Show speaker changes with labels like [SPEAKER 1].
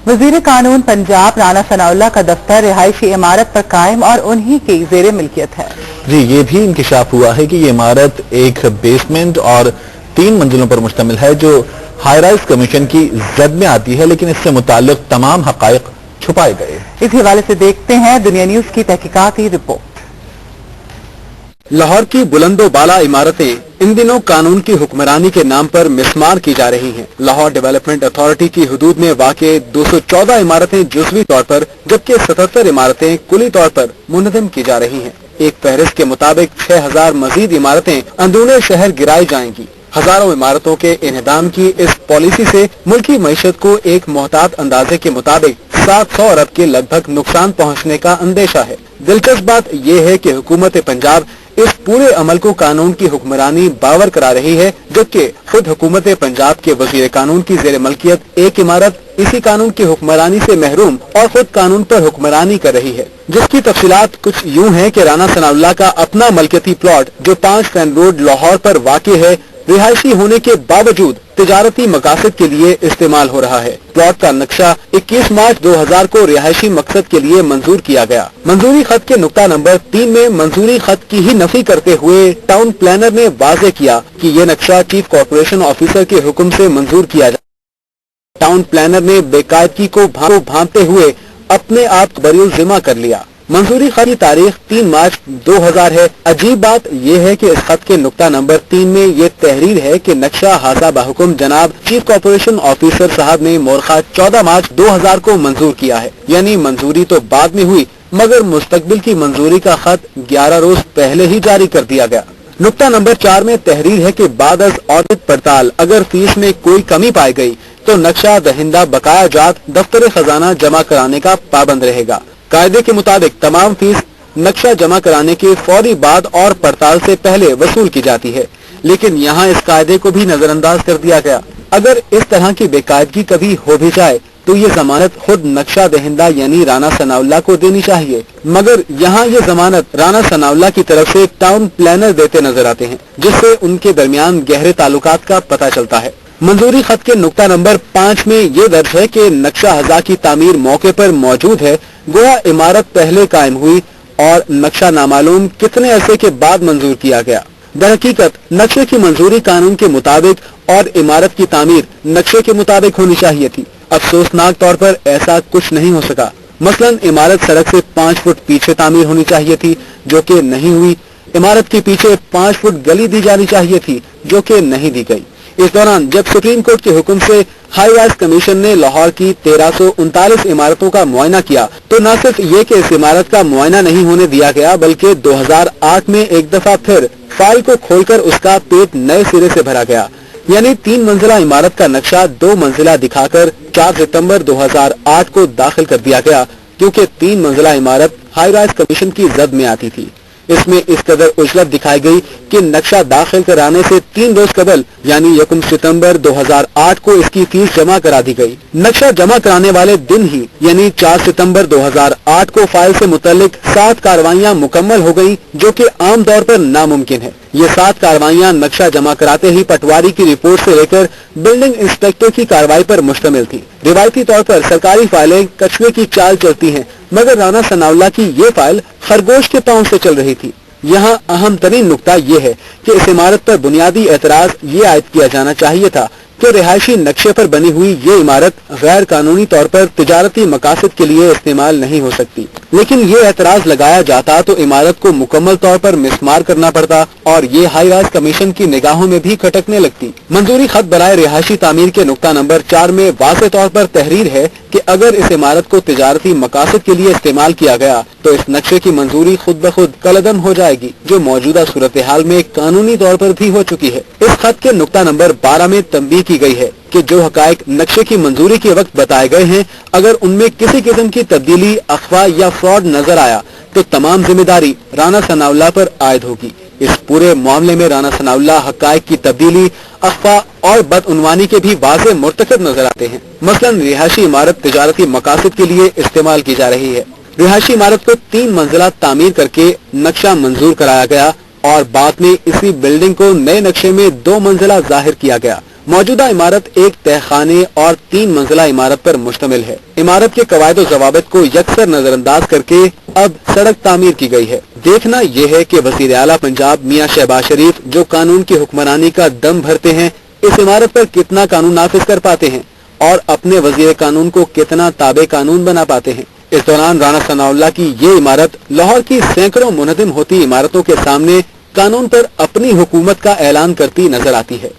[SPEAKER 1] वजीर कानून पंजाब राना सनाउल्लाह का दफ्तर रिहायशी इमारत पर कायम और उन्हीं की ज़ेरे मिल्कियत है।
[SPEAKER 2] जी, ये भी इंकिशाफ हुआ है कि ये इमारत एक बेसमेंट और 3 मंजिलों पर मुश्तमिल है जो हाई राइज कमीशन की जद में आती है, लेकिन इससे मुताल्लिक तमाम हकायक छुपाए गए।
[SPEAKER 1] इस हवाले से देखते हैं दुनिया न्यूज की तहकीकाती रिपोर्ट।
[SPEAKER 3] लाहौर की बुलंदो बाला इमारतें इन दिनों कानून की हुक्मरानी के नाम पर मिसमार की जा रही हैं। लाहौर डेवलपमेंट अथॉरिटी की हुदूद में वाक़े 214 इमारतें जुज़वी तौर पर जबकि 77 इमारतें कुली तौर पर मुनज़्ज़म की जा रही हैं। एक फहरिस्त के मुताबिक 6000 मजीद इमारतें अंदरूने शहर गिराई जाएंगी। हजारों इमारतों के इन्हदाम की इस पॉलिसी से मुल्की मईशत को एक मोहतात अंदाजे के मुताबिक 700 अरब के लगभग नुकसान पहुँचने का अंदेशा है। दिलचस्प बात यह है कि हुकूमत पंजाब इस पूरे अमल को कानून की हुक्मरानी बावर करा रही है, जबकि खुद हुकूमत पंजाब के वजीर कानून की जेर मलकियत एक इमारत इसी कानून की हुक्मरानी से महरूम और खुद कानून पर हुक्मरानी कर रही है, जिसकी तफसीलात कुछ यूं हैं कि राना सनाउल्लाह का अपना मलकियती प्लॉट जो 5 फैन रोड लाहौर पर वाक़ है, रिहायशी होने के बावजूद तिजारती मकासद के लिए इस्तेमाल हो रहा है। प्लॉट का नक्शा 21 मार्च 2000 को रिहायशी मकसद के लिए मंजूर किया गया। मंजूरी खत के नुक्ता नंबर 3 में मंजूरी खत की ही नफी करते हुए टाउन प्लानर ने वाज़ेह किया कि ये नक्शा चीफ कॉर्पोरेशन ऑफिसर के हुक्म से मंजूर किया जाए। टाउन प्लानर ने बेकायदगी को भांपते हुए अपने आप बरिउल जिम्मा कर लिया। मंजूरी खत की तारीख 3 मार्च 2000 है। अजीब बात यह है कि इस खत के नुक्ता नंबर 3 में ये तहरीर है कि नक्शा हाजा बाहुकुम जनाब चीफ कॉर्पोरेशन ऑफिसर साहब ने मोरखा 14 मार्च 2000 को मंजूर किया है। यानी मंजूरी तो बाद में हुई, मगर मुस्तकबिल की मंजूरी का खत 11 रोज पहले ही जारी कर दिया गया। नुक्ता नंबर 4 में तहरीर है कि बाद अज ऑडिट पड़ताल अगर फीस में कोई कमी पाई गई तो नक्शा दहिंदा बकाया जात दफ्तर खजाना जमा कराने का पाबंद रहेगा। कायदे के मुताबिक तमाम फीस नक्शा जमा कराने के फौरी बाद और पड़ताल से पहले वसूल की जाती है, लेकिन यहाँ इस कायदे को भी नजरअंदाज कर दिया गया। अगर इस तरह की बेकायदगी कभी हो भी जाए तो ये जमानत खुद नक्शा दहिंदा यानी राना सनाउल्लाह को देनी चाहिए, मगर यहाँ ये जमानत राना सनाउल्लाह की तरफ से टाउन प्लानर देते नजर आते हैं, जिससे उनके दरमियान गहरे ताल्लुकात का पता चलता है। मंजूरी खत के नुक्ता नंबर 5 में ये दर्ज है कि नक्शा हजा की तामीर मौके पर मौजूद है, गोया इमारत पहले कायम हुई और नक्शा नामालूम कितने अरसे के बाद मंजूर किया गया। दरहकीकत नक्शे की मंजूरी कानून के मुताबिक और इमारत की तामीर नक्शे के मुताबिक होनी चाहिए थी। अफसोसनाक तौर पर ऐसा कुछ नहीं हो सका। मसलन इमारत सड़क से 5 फुट पीछे तामीर होनी चाहिए थी, जो कि नहीं हुई। इमारत के पीछे 5 फुट गली दी जानी चाहिए थी, जो कि नहीं दी गई। इस दौरान जब सुप्रीम कोर्ट के हुक्म से हाई राइज कमीशन ने लाहौर की 1339 इमारतों का मुआयना किया, तो न सिर्फ ये कि इस इमारत का मुआयना नहीं होने दिया गया, बल्कि 2008 में एक दफा फिर फाइल को खोलकर उसका पेट नए सिरे से भरा गया। यानी 3 मंजिला इमारत का नक्शा 2 मंजिला दिखाकर 4 सितंबर 2008 को दाखिल कर दिया गया, क्योंकि 3 मंजिला इमारत हाई राइज कमीशन की जद में आती थी। इसमें इस कदर उजलत दिखाई गई कि नक्शा दाखिल कराने से 3 रोज कबल यानी 1 सितंबर 2008 को इसकी फीस जमा करा दी गई। नक्शा जमा कराने वाले दिन ही यानी 4 सितंबर 2008 को फाइल से मुतल्लिक 7 कार्रवाइयां मुकम्मल हो गयी, जो कि आम तौर पर नामुमकिन है। ये 7 कार्रवाइयां नक्शा जमा कराते ही पटवारी की रिपोर्ट से लेकर बिल्डिंग इंस्पेक्टर की कार्रवाई पर मुश्तमिल थी। रिवायती तौर पर सरकारी फाइलें कछुए की चाल चलती हैं, मगर राना सनाउल्लाह की ये फाइल खरगोश के पांव से चल रही थी। यहाँ अहम तरीन नुकता ये है कि इस इमारत पर बुनियादी एतराज ये आयद किया जाना चाहिए था कि रिहायशी नक्शे पर बनी हुई ये इमारत गैर कानूनी तौर पर तिजारती मकासद के लिए इस्तेमाल नहीं हो सकती, लेकिन ये एतराज लगाया जाता तो इमारत को मुकम्मल तौर पर मिसमार करना पड़ता और ये हाई राइज कमीशन की निगाहों में भी खटकने लगती। मंजूरी खत बराए रिहायशी तामीर के नुक्ता नंबर 4 में वाज़ेह तौर पर तहरीर है कि अगर इस इमारत को तिजारती मकासद के लिए इस्तेमाल किया गया तो इस नक्शे की मंजूरी खुद ब खुद कलअदम हो जाएगी, जो मौजूदा सूरत हाल में कानूनी तौर पर भी हो चुकी है। इस खत के नुक्ता नंबर 12 में तंबीह की गई है कि जो हकायक नक्शे की मंजूरी के वक्त बताए गए हैं, अगर उनमें किसी किस्म की तब्दीली, अफवाह या फ्रॉड नजर आया तो तमाम जिम्मेदारी राना सनाउल्लाह पर आयद होगी। इस पूरे मामले में राना सनाउल्लाह हकायक की तब्दीली, अफवाह और बदउनवानी के भी वाज़ेह मुर्तकब नजर आते हैं। मसलन रिहायशी इमारत तिजारती मकासद के लिए इस्तेमाल की जा रही है। रिहायशी इमारत को 3 मंजिला तामीर करके नक्शा मंजूर कराया गया और बाद में इसी बिल्डिंग को नए नक्शे में 2 मंजिला जाहिर किया गया। मौजूदा इमारत एक तहखाने और 3 मंजिला इमारत पर मुश्तमिल है। इमारत के कवायद और जवाबित को यकसर नजरअंदाज करके अब सड़क तामीर की गई है। देखना यह है कि वज़ीर आला पंजाब मियां शहबाज शरीफ जो कानून की हुक्मरानी का दम भरते हैं, इस इमारत पर कितना कानून नाफिज कर पाते हैं और अपने वज़ीर कानून को कितना ताबे कानून बना पाते हैं। इस दौरान राणा सनाउल्लाह की ये इमारत लाहौर की सैकड़ों मुनहदिम होती इमारतों के सामने कानून पर अपनी हुकूमत का ऐलान करती नजर आती है।